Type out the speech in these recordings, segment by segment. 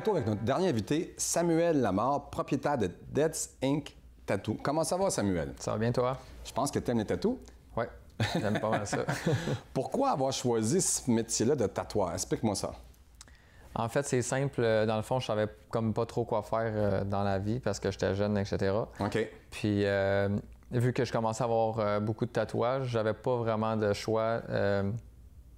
Tattoo avec notre dernier invité, Samuel Lamarre, propriétaire de Deads Inc. Tattoo. Comment ça va, Samuel? Ça va bien, toi? Je pense que tu aimes les tatous. Oui, j'aime pas mal ça. Pourquoi avoir choisi ce métier-là de tatoueur? Explique-moi ça. En fait, c'est simple. Dans le fond, je savais comme pas trop quoi faire dans la vie parce que j'étais jeune, etc. OK. Puis, vu que je commençais à avoir beaucoup de tatouages, j'avais pas vraiment de choix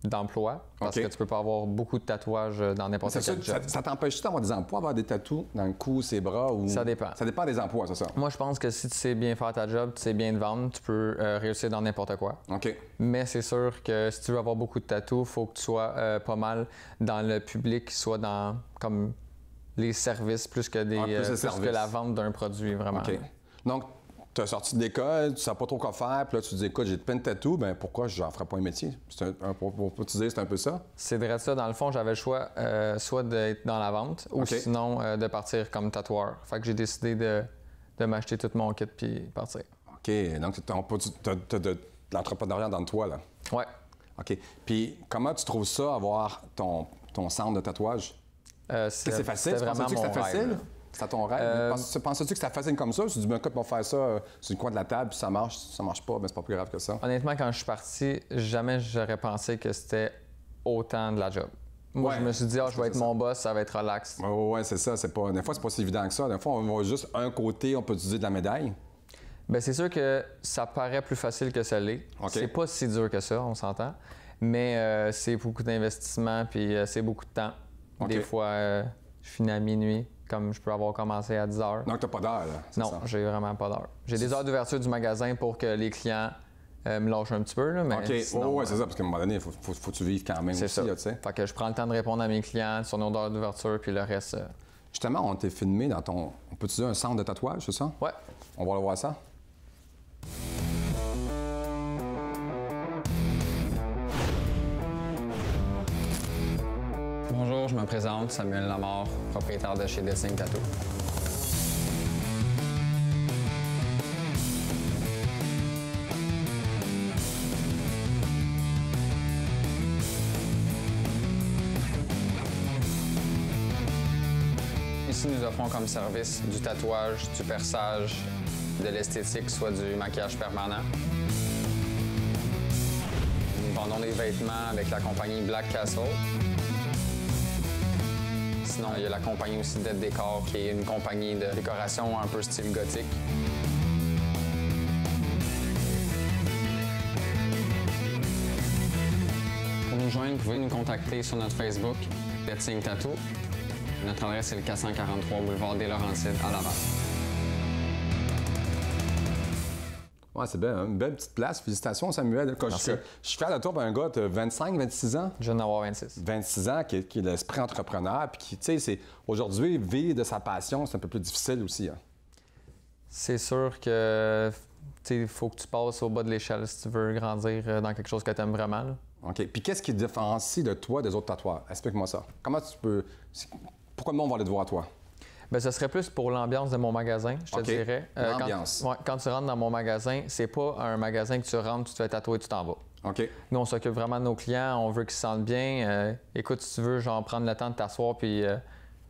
d'emploi parce que tu peux pas avoir beaucoup de tatouages dans n'importe quel job. Ça t'empêche d'avoir des emplois, avoir des tatous dans le cou, ses bras? Ou... Ça dépend. Ça dépend des emplois, c'est ça? Moi, je pense que si tu sais bien faire ta job, tu sais bien te vendre, tu peux réussir dans n'importe quoi. OK. Mais c'est sûr que si tu veux avoir beaucoup de tatous, il faut que tu sois pas mal dans le public, soit dans comme les services plus que, plus que la vente d'un produit, vraiment. OK. Donc, tu as sorti de l'école, tu ne sais pas trop quoi faire, puis là, tu te dis, écoute, j'ai plein de tatous, ben pourquoi je n'en ferais pas un métier? Pour te dire, c'est un peu ça? C'est vrai ça. Dans le fond, j'avais le choix soit d'être dans la vente ou sinon de partir comme tatoueur. Fait que j'ai décidé de m'acheter tout mon kit puis partir. OK. Donc, tu as de l'entrepreneuriat dans toi, là? Ouais. OK. Puis, comment tu trouves ça, avoir ton centre de tatouage? C'est facile? Penses-tu que c'est facile? C'est à ton rêve? Penses-tu que c'est facile comme ça? Tu te dis, ben, écoute, on va faire ça sur le coin de la table, puis ça marche pas, mais c'est pas plus grave que ça. Honnêtement, quand je suis parti, jamais j'aurais pensé que c'était autant de la job. Moi, je me suis dit, je vais être mon boss, ça va être relax. Oui, c'est ça. Des fois, c'est pas si évident que ça. Des fois, on voit juste un côté, on peut utiliser de la médaille. Bien, c'est sûr que ça paraît plus facile que ça l'est. C'est pas si dur que ça, on s'entend. Mais c'est beaucoup d'investissement, puis c'est beaucoup de temps. Des fois, je finis à minuit. Comme je peux avoir commencé à 10 h. Donc, tu n'as pas d'heure, là? Non, j'ai vraiment pas d'heure. J'ai des heures d'ouverture du magasin pour que les clients me lâchent un petit peu, là, mais OK, sinon, c'est ça, parce qu'à un moment donné, il faut que tu vives quand même aussi, ça. Là, tu sais. Fait que je prends le temps de répondre à mes clients sur nos heures d'ouverture, puis le reste... Justement, on t'a filmé dans ton... On peut utiliser un centre de tatouage, c'est ça? Ouais. On va aller voir ça. Bonjour, je me présente, Samuel Lamarre, propriétaire de chez Deads Inc. Tattoo. Ici, nous offrons comme service du tatouage, du perçage, de l'esthétique, soit du maquillage permanent. Nous vendons des vêtements avec la compagnie Black Castle. Sinon, il y a la compagnie aussi Dead Décor, qui est une compagnie de décoration un peu style gothique. Pour nous joindre, vous pouvez nous contacter sur notre Facebook, Deads Inc. Tattoo. Notre adresse est le 443 boulevard des Laurentides à Laval. Ouais, c'est bien, une belle petite place. Félicitations, Samuel. Je suis fier de toi pour un gars de 25, 26 ans. Je viens d'en avoir 26. 26 ans, qui est l'esprit entrepreneur. Puis, tu sais, aujourd'hui, vivre de sa passion, c'est un peu plus difficile aussi. Hein. C'est sûr que il faut que tu passes au bas de l'échelle si tu veux grandir dans quelque chose que tu aimes vraiment. Là. OK. Puis, qu'est-ce qui te différencie de toi des autres tatoueurs? Explique-moi ça. Comment tu peux. Pourquoi le monde va aller te voir, toi? Bien, ce serait plus pour l'ambiance de mon magasin, je te dirais. L'ambiance. Quand tu rentres dans mon magasin, c'est pas un magasin que tu rentres, tu te fais tatouer et tu t'en vas. OK. Nous, on s'occupe vraiment de nos clients, on veut qu'ils se sentent bien. Écoute, si tu veux, genre, prendre le temps de t'asseoir puis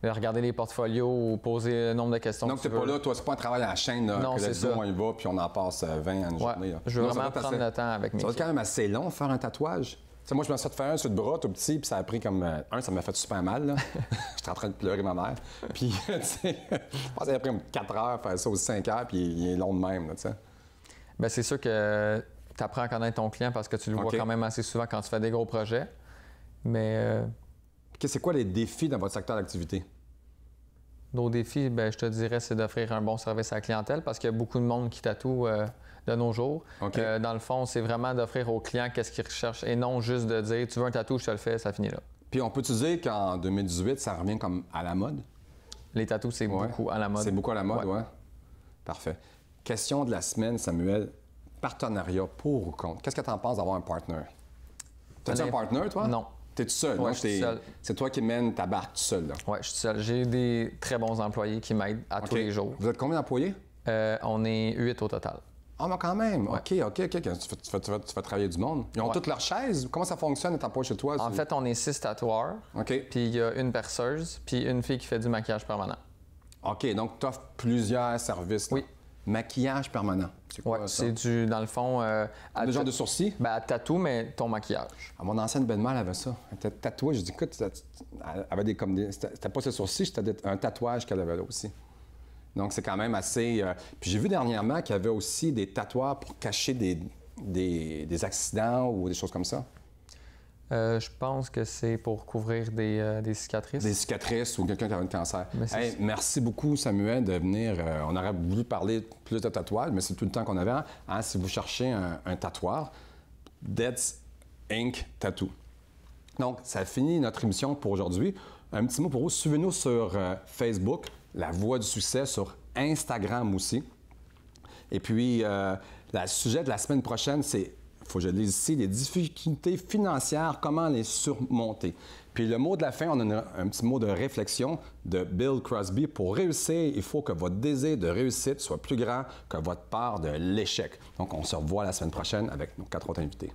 regarder les portfolios ou poser le nombre de questions Donc, tu n'es pas là, toi, c'est pas un travail à la chaîne, là, non, que c'est ça. On y va puis on en passe 20 à une journée. Là. Je veux vraiment prendre le temps avec mes clients. Ça va être quand même assez long de faire un tatouage. T'sais, moi, je me suis fait faire un sur le bras tout petit, puis ça a pris comme. Ça m'a fait super mal. Là. J'étais en train de pleurer ma mère. Puis, tu sais, je pense que ça a pris comme 4 heures, faire ça aux 5 heures, puis il est long de même. Là, bien, c'est sûr que tu apprends à connaître ton client parce que tu le vois quand même assez souvent quand tu fais des gros projets. Mais. C'est quoi les défis dans votre secteur d'activité? Nos défis, bien, je te dirais, c'est d'offrir un bon service à la clientèle parce qu'il y a beaucoup de monde qui tatoue de nos jours. Dans le fond, c'est vraiment d'offrir aux clients qu'est-ce qu'ils recherchent et non juste de dire tu veux un tatou, je te le fais, ça finit là. Puis on peut-tu dire qu'en 2018, ça revient comme à la mode? Les tatous, c'est beaucoup à la mode. C'est beaucoup à la mode, ouais. Parfait. Question de la semaine, Samuel. Partenariat pour ou contre? Qu'est-ce que tu en penses d'avoir un partner? T'as-tu un partner, toi? Non. T'es tout seul, ouais, je suis seul. C'est toi qui mènes ta barque tout seul, là? Oui, je suis seul. J'ai des très bons employés qui m'aident à tous les jours. Vous êtes combien d'employés? On est 8 au total. Ah, mais quand même. Ouais. OK. Tu vas travailler du monde. Ils ont toutes leurs chaises. Comment ça fonctionne, ta poche chez toi? En fait, on est 6 tatoueurs. OK. Puis il y a une perceuse, puis une fille qui fait du maquillage permanent. OK, donc tu offres plusieurs services. Là. Oui. Maquillage permanent. C'est quoi, c'est dans le fond... le genre de sourcils? Ben, tatou, mais ton maquillage. Ah, mon ancienne belle-mère avait ça. Elle était tatouée. Je dis, écoute, elle avait c'était pas ce sourcil, c'était un tatouage qu'elle avait là aussi. Donc, c'est quand même assez... Puis j'ai vu dernièrement qu'il y avait aussi des tatouages pour cacher des accidents ou des choses comme ça. Je pense que c'est pour couvrir des cicatrices. Des cicatrices ou quelqu'un qui a un cancer. Hey, merci beaucoup, Samuel, de venir. On aurait voulu parler plus de tatouage, mais c'est tout le temps qu'on avait. Hein, si vous cherchez un tatoueur, Deads Ink Tattoo. Donc, ça finit notre émission pour aujourd'hui. Un petit mot pour vous. Suivez-nous sur Facebook, La Voix du Succès, sur Instagram aussi. Et puis, le sujet de la semaine prochaine, c'est... il faut que je lise ici, les difficultés financières, comment les surmonter. Puis le mot de la fin, on a un petit mot de réflexion de Bill Crosby. Pour réussir, il faut que votre désir de réussite soit plus grand que votre peur de l'échec. Donc, on se revoit la semaine prochaine avec nos 4 autres invités.